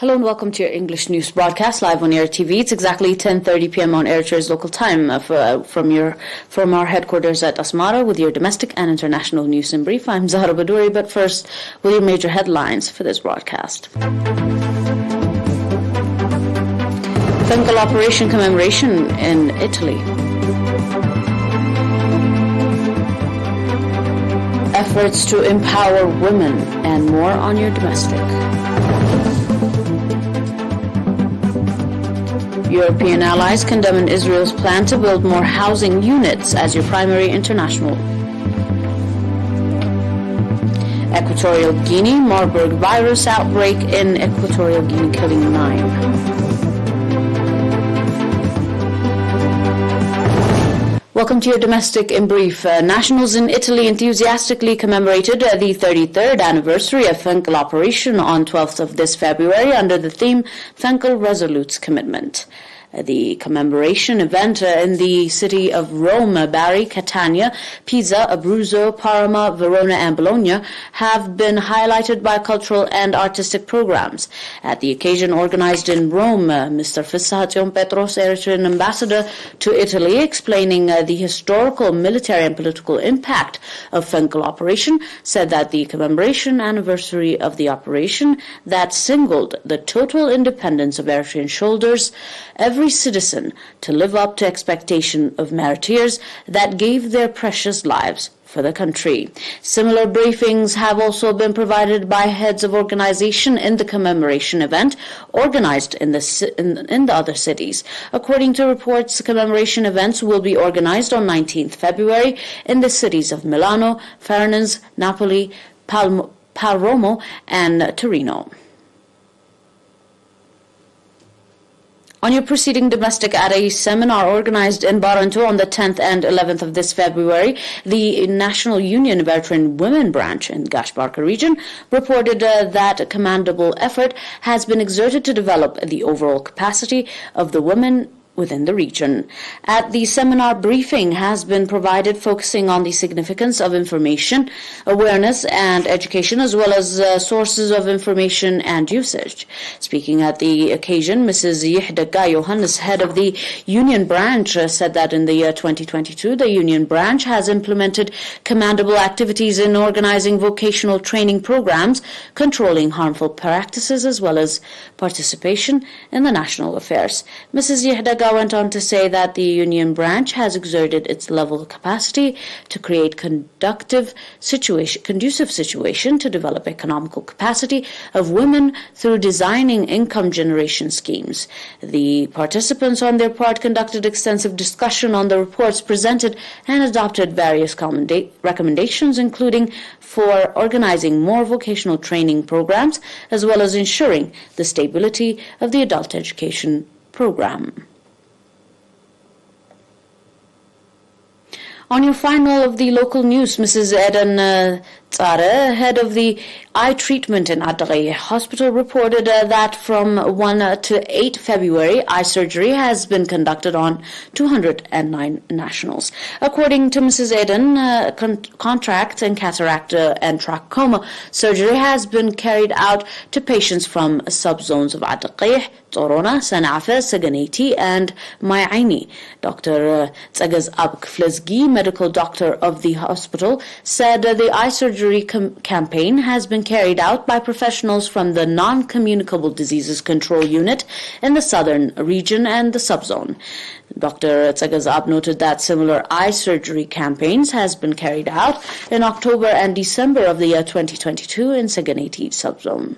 Hello and welcome to your English news broadcast live on ERi-TV. It's exactly 10:30 p.m. on Eritrea's local time from our headquarters at Asmara with your domestic and international news in brief. I'm Zahra Badouri, but first with your major headlines for this broadcast. Fengal Operation commemoration in Italy. Efforts to empower women and more on your domestic. European allies condemn Israel's plan to build more housing units as your primary international. Equatorial Guinea, Marburg virus outbreak in Equatorial Guinea killing 9. Welcome to your domestic in brief. Nationals in Italy enthusiastically commemorated the 33rd anniversary of Fengal Operation on 12th of this February under the theme Fengal Resolutes Commitment. The commemoration event in the city of Rome, Bari, Catania, Pisa, Abruzzo, Parma, Verona, and Bologna have been highlighted by cultural and artistic programs. At the occasion organized in Rome, Mr. Fissacion Petros, Eritrean ambassador to Italy, explaining the historical, military, and political impact of Fengal Operation, said that the commemoration anniversary of the operation that singled the total independence of Eritrean shoulders every citizen to live up to expectation of martyrs that gave their precious lives for the country. Similar briefings have also been provided by heads of organization in the commemoration event organized in the other cities. According to reports, commemoration events will be organized on 19th February in the cities of Milano, Florence, Napoli, Palermo, and Torino. On your preceding domestic at a seminar organized in Baranto on the 10th and 11th of this February, the National Union of Eritrean Women branch in Gashbarka region reported that a commendable effort has been exerted to develop the overall capacity of the women within the region. At the seminar, briefing has been provided focusing on the significance of information, awareness, and education, as well as sources of information and usage. Speaking at the occasion, Mrs. Yihdaga Yohannes, head of the Union Branch, said that in the year 2022, the Union Branch has implemented commendable activities in organizing vocational training programs, controlling harmful practices, as well as participation in the national affairs. Mrs. Yihdaga went on to say that the Union Branch has exerted its level of capacity to create conducive situation to develop economical capacity of women through designing income generation schemes. The participants on their part conducted extensive discussion on the reports presented and adopted various recommendations, including for organizing more vocational training programs, as well as ensuring the stability of the adult education program. On your final of the local news, Mrs. Eden Tsare, head of the eye treatment in Adaghi Hospital, reported that from 1 to 8 February, eye surgery has been conducted on 209 nationals. According to Mrs. Eden, cataract and cataract and trachoma surgery has been carried out to patients from subzones of Adaghi, Torona, Sanafa, Saganeti, and Mayaini. Dr. Tsagaz Abkflezgi, medical doctor of the hospital, said the eye surgery campaign has been carried out by professionals from the Non-Communicable Diseases Control Unit in the southern region and the subzone. Dr. Tsagazab noted that similar eye surgery campaigns has been carried out in October and December of the year 2022 in Saganeti subzone.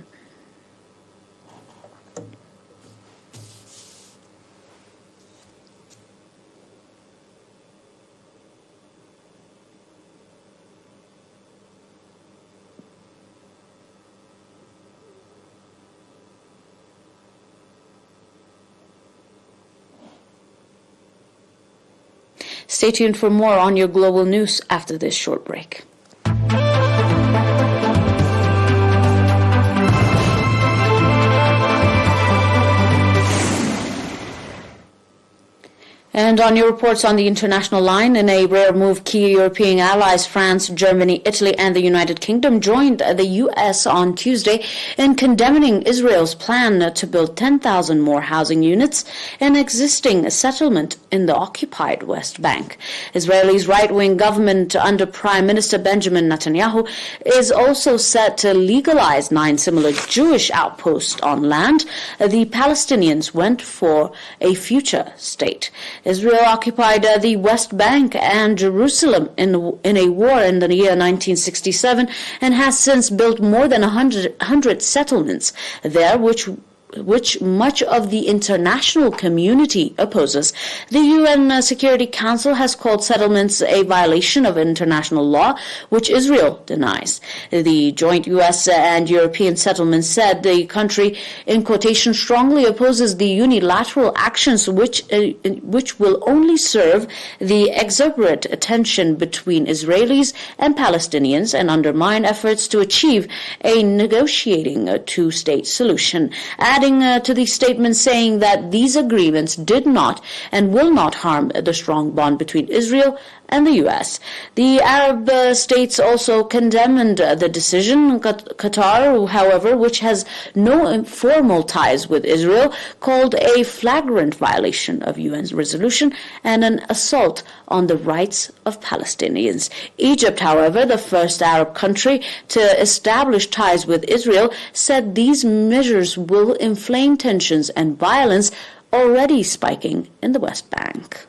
Stay tuned for more on your global news after this short break. And on your reports on the international line, in a rare move, key European allies France, Germany, Italy, and the United Kingdom joined the U.S. on Tuesday in condemning Israel's plan to build 10,000 more housing units in existing settlement in the occupied West Bank. Israel's right-wing government under Prime Minister Benjamin Netanyahu is also set to legalize 9 similar Jewish outposts on land the Palestinians went for a future state. Israel occupied the West Bank and Jerusalem in a war in the year 1967 and has since built more than 100 settlements there, which much of the international community opposes. The UN Security Council has called settlements a violation of international law, which Israel denies. The joint US and European settlement said the country, in quotation, strongly opposes the unilateral actions which will only serve the exuberant tension between Israelis and Palestinians and undermine efforts to achieve a negotiating two-state solution. Adding to the statement saying that these agreements did not and will not harm the strong bond between Israel and the U.S. The Arab states also condemned the decision. Qatar, however, which has no formal ties with Israel, called a flagrant violation of UN's resolution and an assault on the rights of Palestinians. Egypt, however, the first Arab country to establish ties with Israel, said these measures will inflame tensions and violence already spiking in the West Bank.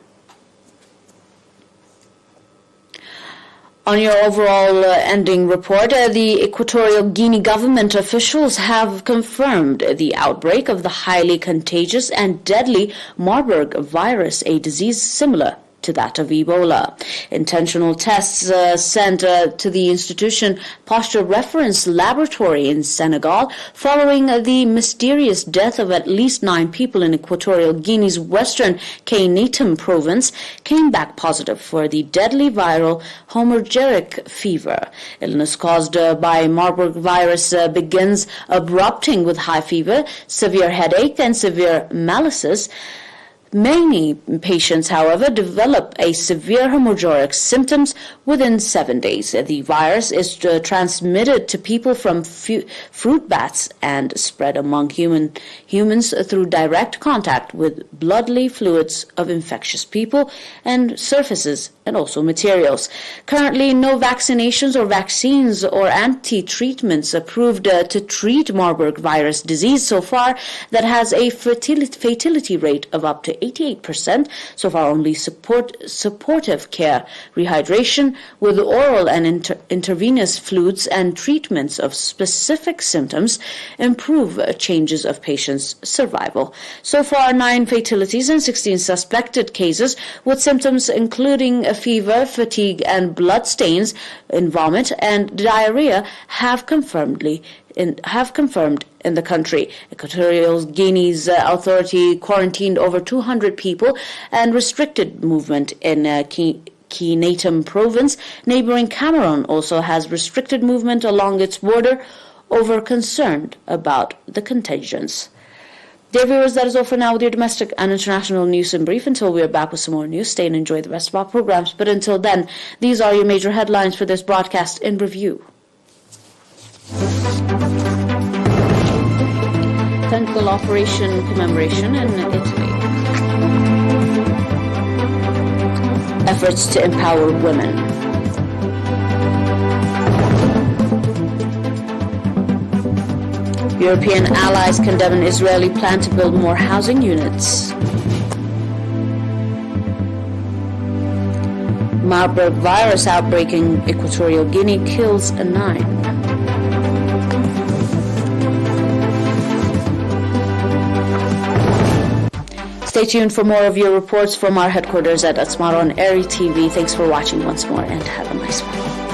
On your overall ending report, the Equatorial Guinea government officials have confirmed the outbreak of the highly contagious and deadly Marburg virus, a disease similar to that of Ebola. Intentional tests sent to the institution Posture Reference Laboratory in Senegal following the mysterious death of at least 9 people in Equatorial Guinea's western Kainetum province came back positive for the deadly viral hemorrhagic fever. Illness caused by Marburg virus begins erupting with high fever, severe headache, and severe malaise. Many patients, however, develop a severe hemorrhagic symptoms within 7 days. The virus is transmitted to people from fruit bats and spread among humans through direct contact with bodily fluids of infectious people and surfaces and also materials. Currently, no vaccinations or vaccines or anti-treatments approved to treat Marburg virus disease so far that has a fatality rate of up to 88%. So far, only supportive care, rehydration with oral and intravenous fluids and treatments of specific symptoms improve changes of patients' survival. So far, 9 fatalities and 16 suspected cases with symptoms including a fever, fatigue, and blood stains in vomit and diarrhea have confirmed in the country. Equatorial Guinea's authority quarantined over 200 people and restricted movement in Kainetum province. Neighboring Cameroon also has restricted movement along its border over concern about the contagions. Dear viewers, that is all for now with your domestic and international news in brief. Until we are back with some more news, stay and enjoy the rest of our programs. But until then, these are your major headlines for this broadcast in review. Fenkel Operation Commemoration in Italy. Efforts to empower women. European allies condemn an Israeli plan to build more housing units. Marburg virus outbreak in Equatorial Guinea kills 9. Stay tuned for more of your reports from our headquarters at Asmara on ERi-TV. Thanks for watching once more and have a nice one.